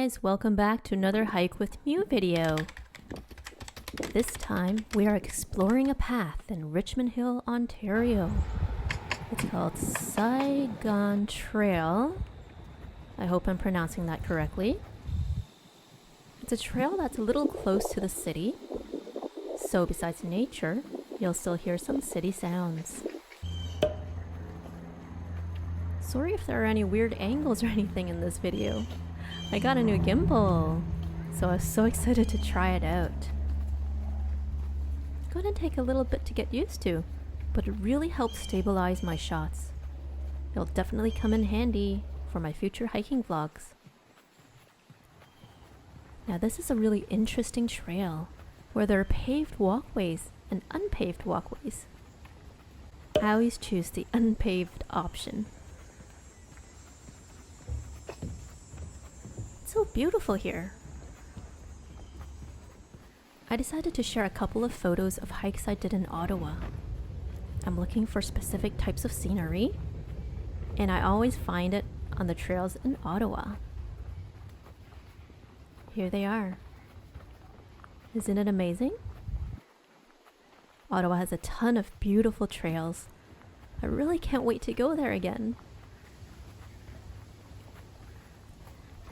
guys, welcome back to another Hike with Mew video. This time we are exploring a path in Richmond Hill, Ontario. It's called Saigeon Trail. I hope I'm pronouncing that correctly. It's a trail that's a little close to the city, so besides nature, you'll still hear some city sounds. Sorry if there are any weird angles or anything in this video. I got a new gimbal, so I was so excited to try it out. It's going to take a little bit to get used to, but it really helps stabilize my shots. It'll definitely come in handy for my future hiking vlogs. Now this is a really interesting trail where there are paved walkways and unpaved walkways. I always choose the unpaved option. It's so beautiful here. I decided to share a couple of photos of hikes I did in Ottawa. I'm looking for specific types of scenery, and I always find it on the trails in Ottawa. Here they are. Isn't it amazing? Ottawa has a ton of beautiful trails. I really can't wait to go there again.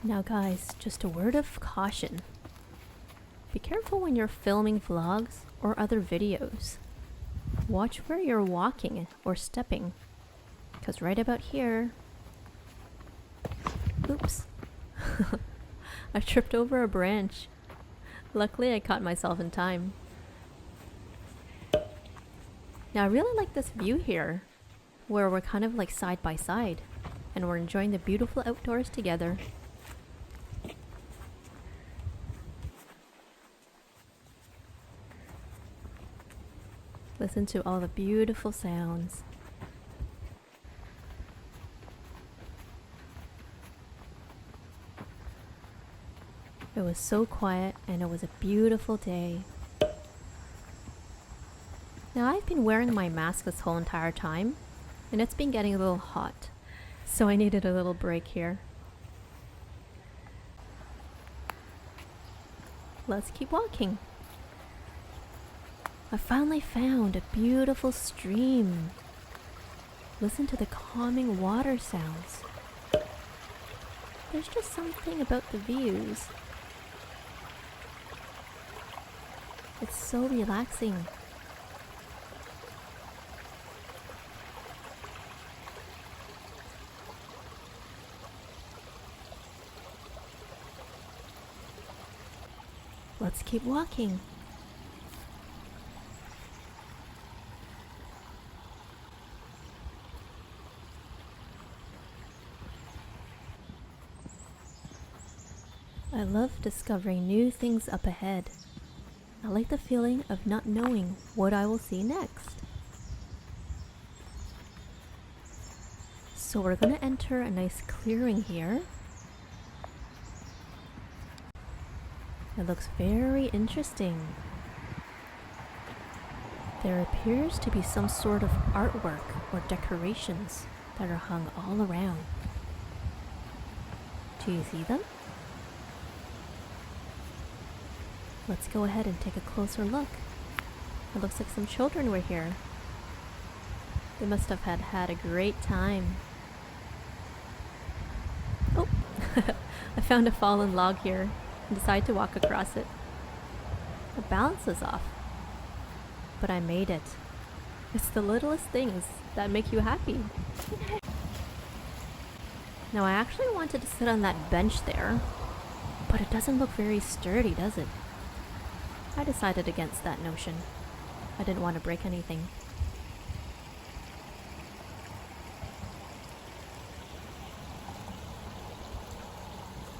Now guys, just a word of caution. Be careful when you're filming vlogs or other videos. Watch where you're walking or stepping, because right about here... Oops. I tripped over a branch. Luckily I caught myself in time. Now I really like this view here, where we're kind of like side by side, and we're enjoying the beautiful outdoors together. Listen to all the beautiful sounds. It was so quiet and it was a beautiful day. Now I've been wearing my mask this whole entire time and it's been getting a little hot, so I needed a little break here. Let's keep walking. I finally found a beautiful stream. Listen to the calming water sounds. There's just something about the views. It's so relaxing. Let's keep walking. I love discovering new things up ahead. I like the feeling of not knowing what I will see next. So we're going to enter a nice clearing here. It looks very interesting. There appears to be some sort of artwork or decorations that are hung all around. Do you see them? Let's go ahead and take a closer look. It looks like some children were here. They must have had a great time. Oh, I found a fallen log here and decided to walk across it. The balance is off, but I made it. It's the littlest things that make you happy. Now I actually wanted to sit on that bench there, but it doesn't look very sturdy, does it? I decided against that notion. I didn't want to break anything.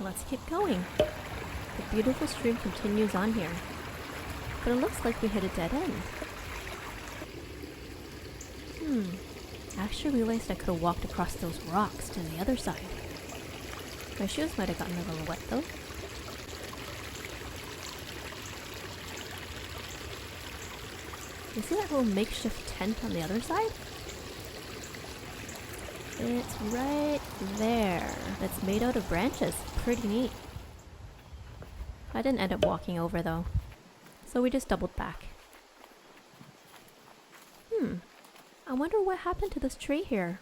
Let's keep going. The beautiful stream continues on here, but it looks like we hit a dead end. I actually realized I could have walked across those rocks to the other side. My shoes might have gotten a little wet though. You see that little makeshift tent on the other side? It's right there. It's made out of branches. Pretty neat. I didn't end up walking over though, so we just doubled back. I wonder what happened to this tree here.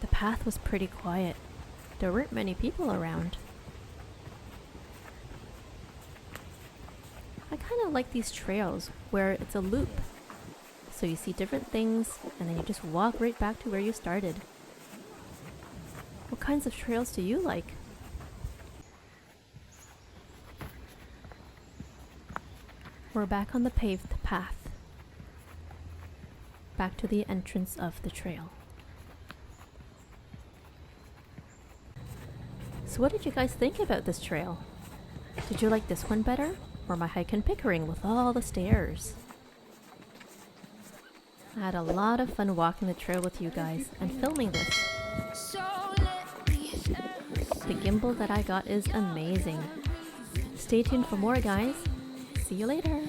The path was pretty quiet. There weren't many people around. I kind of like these trails where it's a loop. So you see different things and then you just walk right back to where you started. What kinds of trails do you like? We're back on the paved path. Back to the entrance of the trail. So what did you guys think about this trail? Did you like this one better? Or my hike in Pickering with all the stairs? I had a lot of fun walking the trail with you guys and filming this. The gimbal that I got is amazing. Stay tuned for more, guys. See you later.